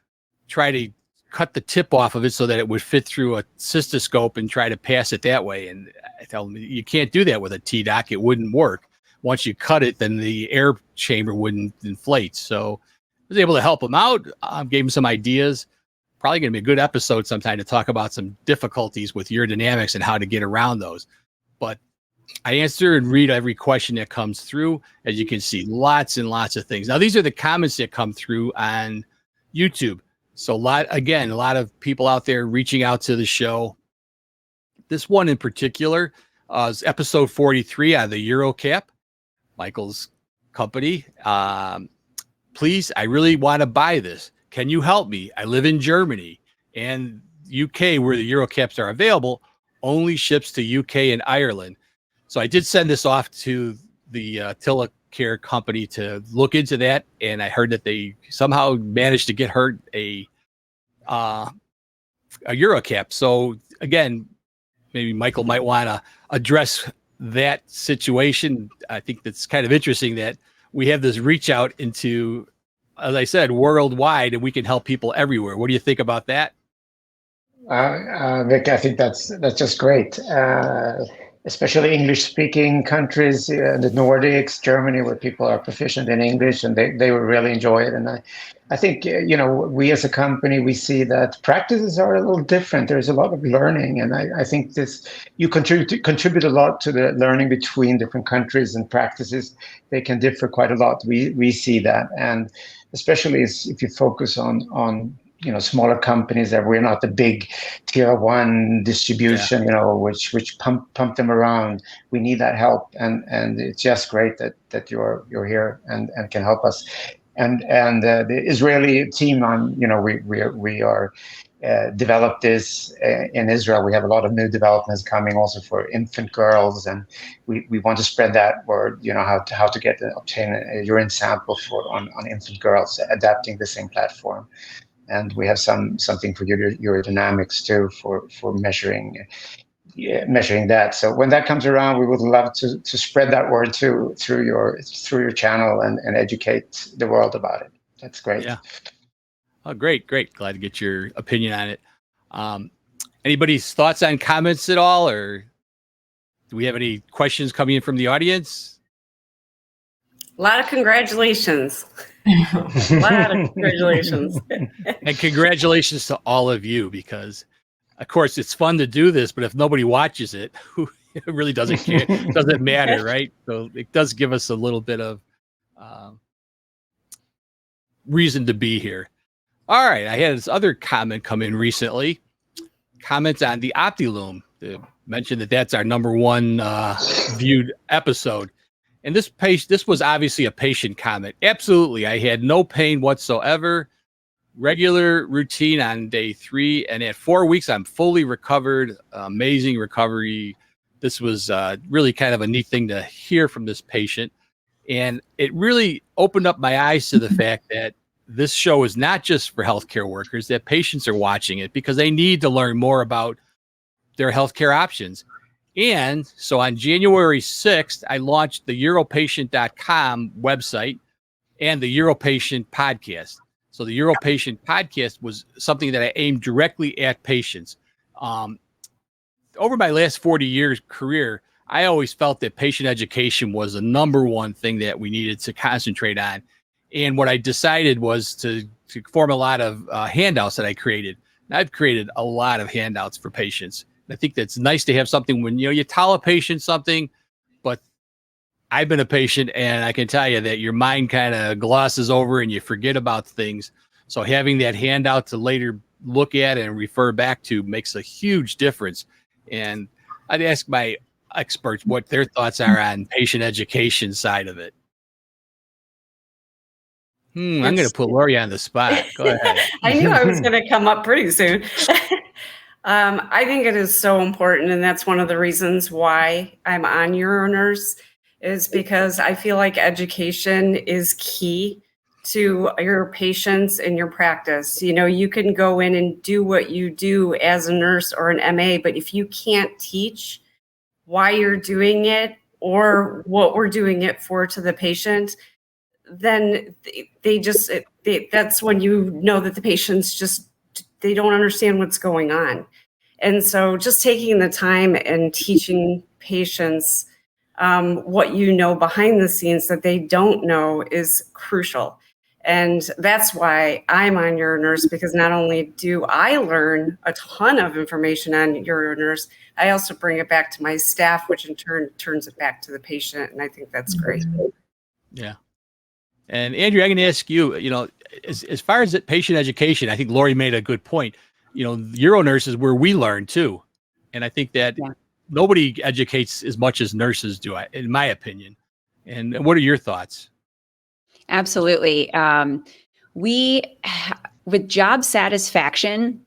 try to cut the tip off of it so that it would fit through a cystoscope and try to pass it that way. And I tell them, you can't do that with a TDOC. It wouldn't work. Once you cut it, then the air chamber wouldn't inflate. So I was able to help them out. Gave them some ideas. Probably going to be a good episode sometime to talk about some difficulties with urodynamics and how to get around those. But I answer and read every question that comes through. As you can see, lots and lots of things. Now, these are the comments that come through on YouTube. So a lot of people out there reaching out to the show. This one in particular is episode 43 on the EuroCap, Michael's company. Please, I really want to buy this. Can you help me? I live in Germany and UK, where the EuroCaps are available, only ships to UK and Ireland. So I did send this off to the Telecare company to look into that, and I heard that they somehow managed to get her a EuroCap. So again, maybe Michael might want to address that situation. I think that's kind of interesting that we have this reach out into, as I said, worldwide, and we can help people everywhere. What do you think about that? Vic, I think that's just great. Especially English-speaking countries, the Nordics, Germany, where people are proficient in English, and they will really enjoy it. And I think, we as a company, we see that practices are a little different. There's a lot of learning, and I think you contribute a lot to the learning between different countries and practices. They can differ quite a lot. We see that, and especially if you focus on smaller companies, that we're not the big tier one distribution, which pump them around. We need that help, and it's just great that you're here and can help us. And the Israeli team, we are developed this in Israel. We have a lot of new developments coming also for infant girls, and we want to spread that word. How to obtain a urine sample on infant girls, adapting the same platform. And we have something for urodynamics too, for measuring that. So when that comes around, we would love to spread that word too through your channel and educate the world about it. That's great. Yeah. Oh, great. Glad to get your opinion on it. Anybody's thoughts on comments at all, or do we have any questions coming in from the audience? A lot of congratulations. A lot of congratulations. And congratulations to all of you, because of course it's fun to do this, but if nobody watches it, it really doesn't care. It doesn't matter, right? So it does give us a little bit of reason to be here. All right. I had this other comment come in recently. Comments on the OptiLume. They mentioned that's our number one viewed episode. And this was obviously a patient comment. Absolutely. I had no pain whatsoever. Regular routine on day 3. And at 4 weeks, I'm fully recovered. Amazing recovery. This was really kind of a neat thing to hear from this patient. And it really opened up my eyes to the fact that this show is not just for healthcare workers, that patients are watching it because they need to learn more about their healthcare options. And so on January 6th, I launched the europatient.com website and the Europatient podcast. So the Europatient podcast was something that I aimed directly at patients. Over my last 40 years career, I always felt that patient education was the number one thing that we needed to concentrate on. And what I decided was to form a lot of handouts that I created. And I've created a lot of handouts for patients. I think that's nice to have something when you tell a patient something, but I've been a patient and I can tell you that your mind kind of glosses over and you forget about things. So having that handout to later look at and refer back to makes a huge difference. And I'd ask my experts what their thoughts are on patient education side of it. I'm going to put Lori on the spot. Go ahead. I knew I was going to come up pretty soon. I think it is so important, and that's one of the reasons why I'm on UroNurse, is because I feel like education is key to your patients and your practice. You can go in and do what you do as a nurse or an MA, but if you can't teach why you're doing it or what we're doing it for to the patient, then that's when you know that the patients they don't understand what's going on. And so just taking the time and teaching patients what you know behind the scenes that they don't know is crucial. And that's why I'm on UroNurse, because not only do I learn a ton of information on UroNurse, I also bring it back to my staff, which in turn turns it back to the patient. And I think that's great. Yeah. And Andrew, I can ask you, as far as patient education, I think Lori made a good point. UroNurse is where we learn too. And I think that nobody educates as much as nurses do, in my opinion. And what are your thoughts? Absolutely. With job satisfaction,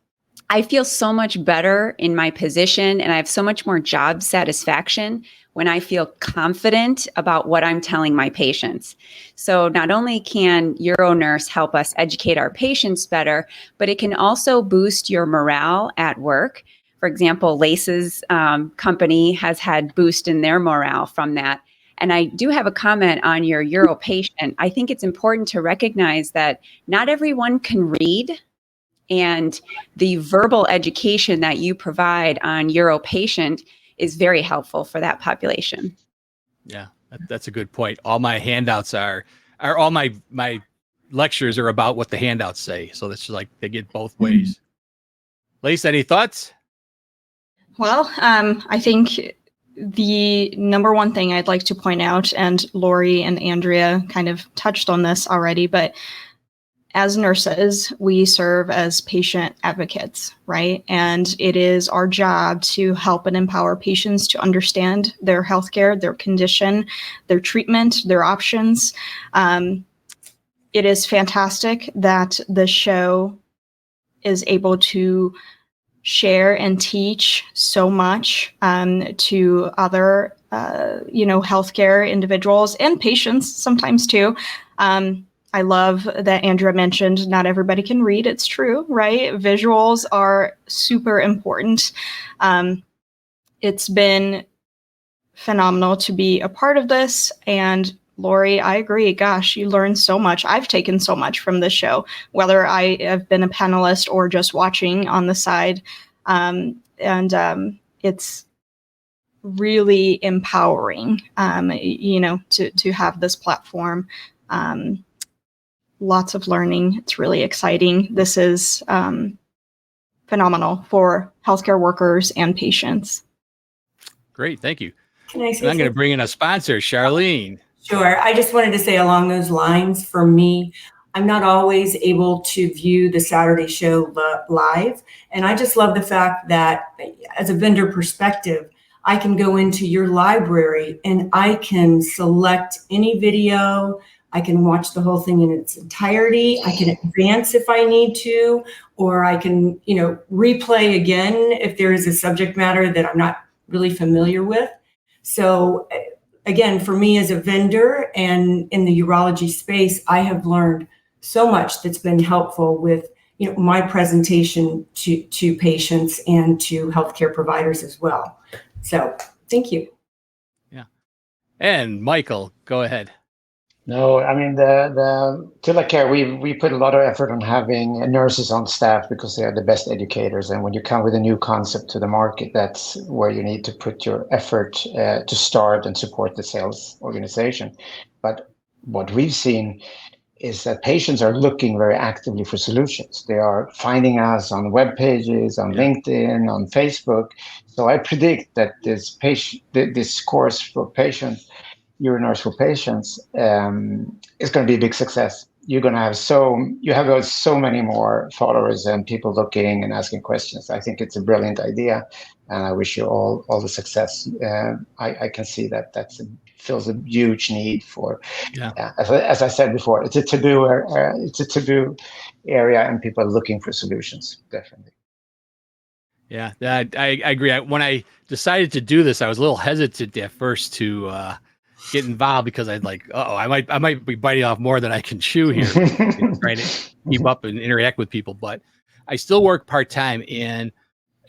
I feel so much better in my position, and I have so much more job satisfaction when I feel confident about what I'm telling my patients. So not only can UroNurse help us educate our patients better, but it can also boost your morale at work. For example, Lace's company has had boost in their morale from that. And I do have a comment on your Uro patient. I think it's important to recognize that not everyone can read, and the verbal education that you provide on Uro patient is very helpful for that population. Yeah, that's a good point. All my handouts are all my lectures are about what the handouts say. So that's like they get both ways. Lace, any thoughts? Well, I think the number one thing I'd like to point out, and Lori and Andrea kind of touched on this already, but as nurses, we serve as patient advocates, right? And it is our job to help and empower patients to understand their healthcare, their condition, their treatment, their options. It is fantastic that the show is able to share and teach so much to other, healthcare individuals and patients sometimes too. I love that Andrea mentioned not everybody can read. It's true, right? Visuals are super important. It's been phenomenal to be a part of this. And Lori, I agree. Gosh, you learn so much. I've taken so much from this show, whether I have been a panelist or just watching on the side. It's really empowering, to have this platform. Lots of learning. It's really exciting. This is phenomenal for healthcare workers and patients. Great, thank you. Can I say and I'm going to bring in a sponsor, Charlene. Sure. I just wanted to say along those lines, for me, I'm not always able to view the Saturday show live. And I just love the fact that as a vendor perspective, I can go into your library and I can select any video. I can watch the whole thing in its entirety. I can advance if I need to, or I can, replay again if there is a subject matter that I'm not really familiar with. So again, for me as a vendor and in the urology space, I have learned so much that's been helpful with my presentation to patients and to healthcare providers as well. So thank you. Yeah. And Michael, go ahead. No, I mean the TillaCare, we put a lot of effort on having nurses on staff because they are the best educators. And when you come with a new concept to the market, that's where you need to put your effort to start and support the sales organization. But what we've seen is that patients are looking very actively for solutions. They are finding us on web pages, on LinkedIn, on Facebook. So I predict that this course for patients, UroNurse for patients, is going to be a big success. You're going to have so many more followers and people looking and asking questions. I think it's a brilliant idea, and I wish you all the success. I can see that fills a huge need for. As I said before, it's a taboo area, and people are looking for solutions. Definitely. Yeah, I agree. When I decided to do this, I was a little hesitant at first to get involved because I'd like, I might be biting off more than I can chew here, trying to keep up and interact with people. But I still work part-time, and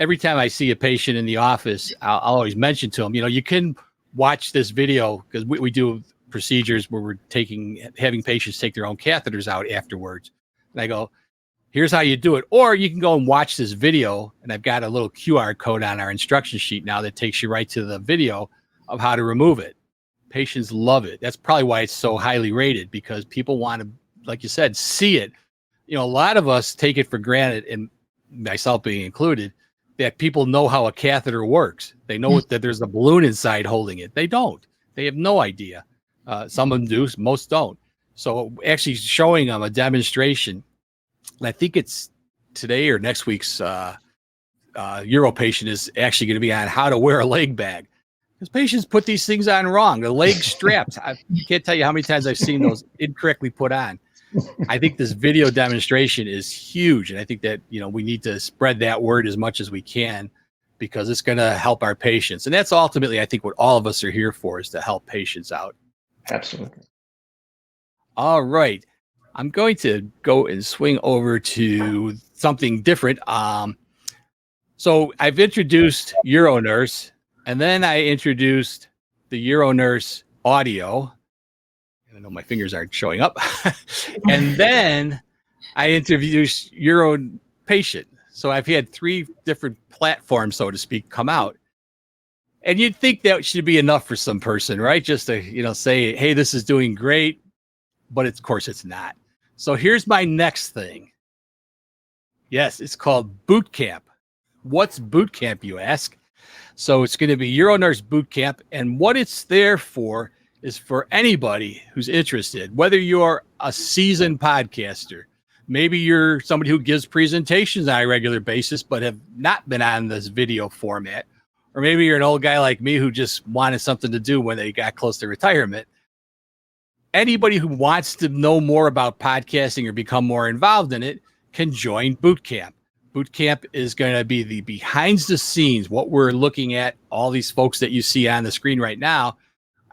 every time I see a patient in the office, I'll always mention to them, you can watch this video because we do procedures where we're having patients take their own catheters out afterwards. And I go, here's how you do it. Or you can go and watch this video, and I've got a little QR code on our instruction sheet now that takes you right to the video of how to remove it. Patients love it. That's probably why it's so highly rated, because people want to, like you said, see it. A lot of us take it for granted, and myself being included, that people know how a catheter works. They know that there's a balloon inside holding it. They don't. They have no idea. Some of them do, most don't. So actually showing them a demonstration, and I think it's today or next week's Uro patient is actually going to be on how to wear a leg bag. Because patients put these things on wrong. The leg straps. I can't tell you how many times I've seen those incorrectly put on. I think this video demonstration is huge. And I think that, we need to spread that word as much as we can, because it's going to help our patients. And that's ultimately, I think, what all of us are here for, is to help patients out. Absolutely. All right. I'm going to go and swing over to something different. So I've introduced UroNurse, and then I introduced the UroNurse audio. I know my fingers aren't showing up. And then I introduced UroPatient. So I've had 3 different platforms, so to speak, come out. And you'd think that should be enough for some person, right? Just to, say, hey, this is doing great. But of course it's not. So here's my next thing. Yes, it's called Boot Camp. What's Boot Camp, you ask? So it's going to be UroNurse Boot Camp. And what it's there for is for anybody who's interested, whether you're a seasoned podcaster, maybe you're somebody who gives presentations on a regular basis, but have not been on this video format, or maybe you're an old guy like me who just wanted something to do when they got close to retirement. Anybody who wants to know more about podcasting or become more involved in it can join Boot Camp. Boot Camp is going to be the behind the scenes, what we're looking at. All these folks that you see on the screen right now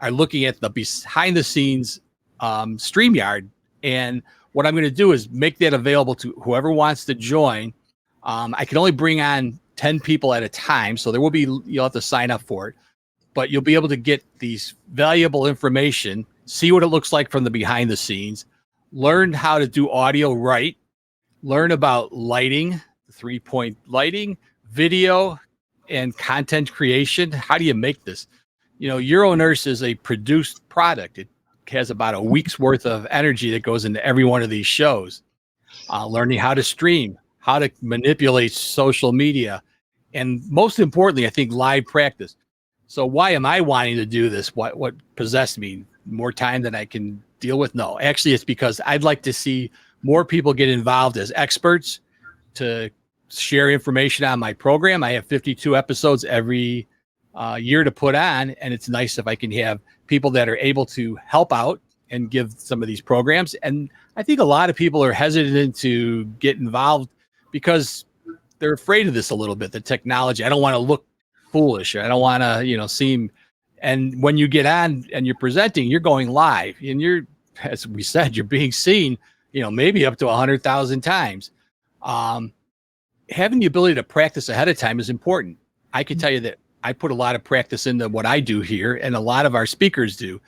are looking at the behind the scenes StreamYard. And what I'm going to do is make that available to whoever wants to join. I can only bring on 10 people at a time. So you'll have to sign up for it, but you'll be able to get these valuable information, see what it looks like from the behind the scenes, learn how to do audio right, learn about lighting, 3-point lighting, video, and content creation. How do you make this? UroNurse is a produced product. It has about a week's worth of energy that goes into every one of these shows. Learning how to stream, how to manipulate social media, and most importantly, I think, live practice. So why am I wanting to do this? What possessed me? More time than I can deal with? No, actually, it's because I'd like to see more people get involved as experts to share information on my program. I have 52 episodes every year to put on, and it's nice if I can have people that are able to help out and give some of these programs. And I think a lot of people are hesitant to get involved because they're afraid of this a little bit, the technology. I don't want to look foolish. I don't want to, seem. And when you get on and you're presenting, you're going live, and you're, as we said, you're being seen, maybe up to 100,000 times. Having the ability to practice ahead of time is important. I can tell you that I put a lot of practice into what I do here, and a lot of our speakers do.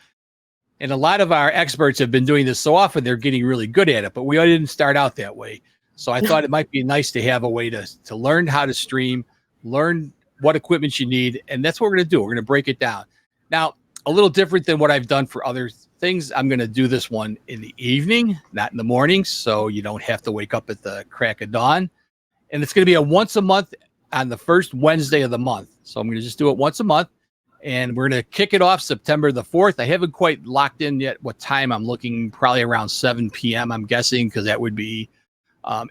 And a lot of our experts have been doing this so often, they're getting really good at it, but we didn't start out that way. So I thought it might be nice to have a way to learn how to stream, learn what equipment you need. And that's what we're going to do. We're going to break it down. Now, a little different than what I've done for other things. I'm going to do this one in the evening, not in the morning. So you don't have to wake up at the crack of dawn. And it's going to be a once a month on the first Wednesday of the month. So I'm going to just do it once a month. And we're going to kick it off September the 4th. I haven't quite locked in yet what time. I'm looking probably around 7 p.m., I'm guessing, because that would be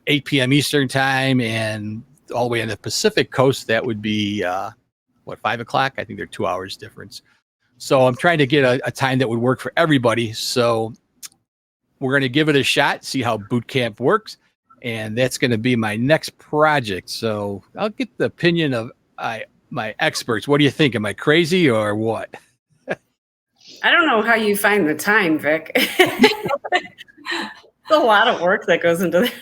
8 p.m. Eastern time, and all the way on the Pacific coast, that would be, 5 o'clock? I think they're 2 hours difference. So I'm trying to get a time that would work for everybody. So we're going to give it a shot, see how boot camp works. And that's going to be my next project. So I'll get the opinion of my experts. What do you think? Am I crazy or what? I don't know how you find the time, Vic. It's a lot of work that goes into that.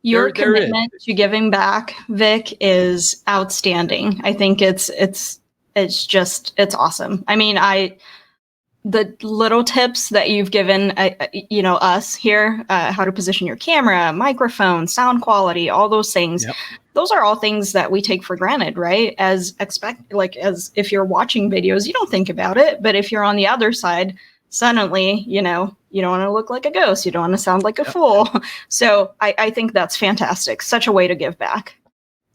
Your commitment to giving back, Vic, is outstanding. I think it's awesome. I mean, the little tips that you've given, us here, how to position your camera, microphone, sound quality, all those things. Yep. Those are all things that we take for granted, right? As if you're watching videos, you don't think about it. But if you're on the other side, suddenly, you don't want to look like a ghost. You don't want to sound like a fool. So I think that's fantastic. Such a way to give back.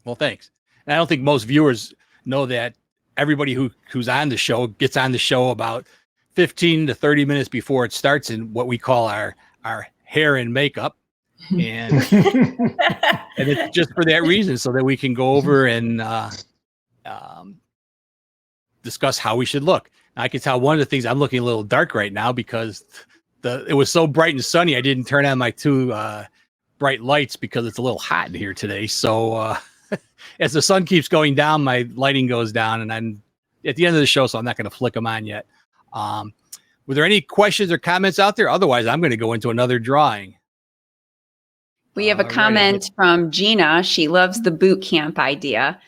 Well, thanks. And I don't think most viewers know that everybody who's on the show gets on the show about 15 to 30 minutes before it starts in what we call our hair and makeup. And and it's just for that reason, so that we can go over and discuss how we should look. I can tell one of the things, I'm looking a little dark right now because it was so bright and sunny. I didn't turn on my two bright lights because it's a little hot in here today. So as the sun keeps going down, my lighting goes down, and I'm at the end of the show, so I'm not going to flick them on yet. Were there any questions or comments out there? Otherwise, I'm going to go into another drawing. We have a comment from Gina. She loves the boot camp idea.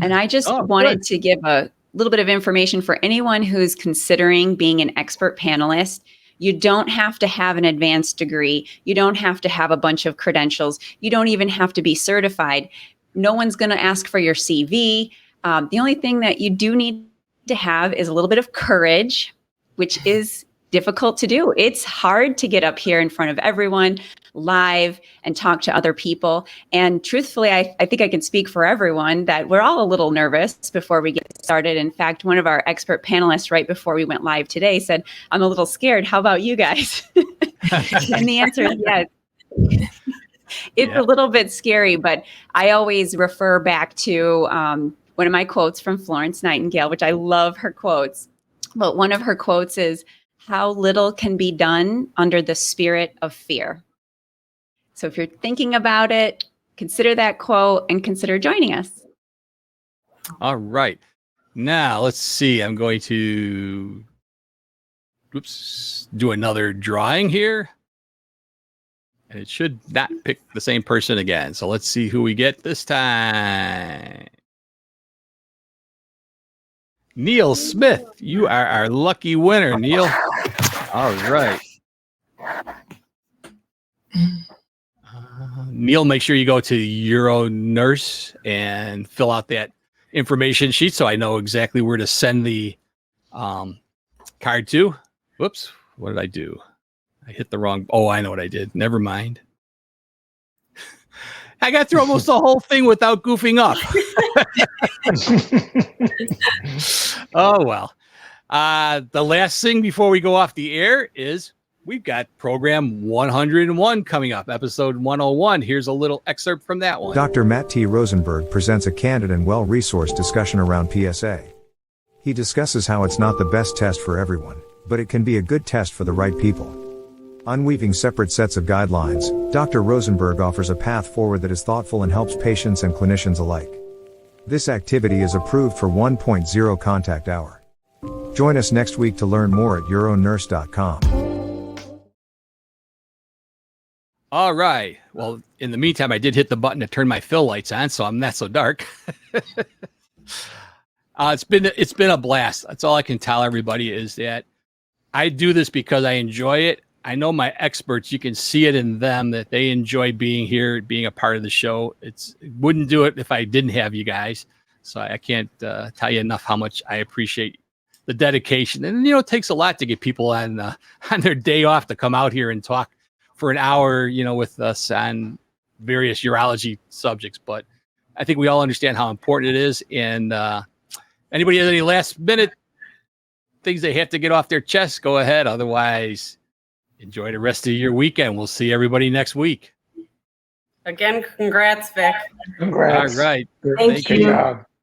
And I just wanted to give a little bit of information for anyone who's considering being an expert panelist. You don't have to have an advanced degree. You don't have to have a bunch of credentials. You don't even have to be certified. No one's going to ask for your CV. The only thing that you do need to have is a little bit of courage, which is difficult to do. It's hard to get up here in front of everyone live and talk to other people. And truthfully, I think I can speak for everyone that we're all a little nervous before we get started. In fact, one of our expert panelists right before we went live today said, I'm a little scared. How about you guys? And the answer is yes. It's a little bit scary, but I always refer back to one of my quotes from Florence Nightingale, which I love her quotes. But one of her quotes is, how little can be done under the spirit of fear. So if you're thinking about it, consider that quote and consider joining us. All right. Now, let's see. I'm going to do another drawing here. And it should not pick the same person again. So let's see who we get this time. Neil Smith, you are our lucky winner, Neil. All right. Neil, make sure you go to UroNurse and fill out that information sheet so I know exactly where to send the card to. Whoops, what did I do? I hit the wrong. Oh, I know what I did. Never mind. I got through almost the whole thing without goofing up. Oh, well. The last thing before we go off the air is we've got program 101 coming up, episode 101. Here's a little excerpt from that one. Dr. Matt T. Rosenberg presents a candid and well-resourced discussion around PSA. He discusses how it's not the best test for everyone, but it can be a good test for the right people. Unweaving separate sets of guidelines, Dr. Rosenberg offers a path forward that is thoughtful and helps patients and clinicians alike. This activity is approved for 1.0 contact hour. Join us next week to learn more at UroNurse.com. All right. Well, in the meantime, I did hit the button to turn my fill lights on, so I'm not so dark. It's been a blast. That's all I can tell everybody is that I do this because I enjoy it. I know my experts, you can see it in them that they enjoy being here, being a part of the show. Wouldn't do it if I didn't have you guys. So I can't tell you enough how much I appreciate the dedication. And, it takes a lot to get people on their day off to come out here and talk for an hour, with us on various urology subjects. But I think we all understand how important it is. And anybody has any last minute things they have to get off their chest, go ahead. Otherwise, enjoy the rest of your weekend. We'll see everybody next week. Again, congrats, Vic. Congrats. All right. Thank you. Good job.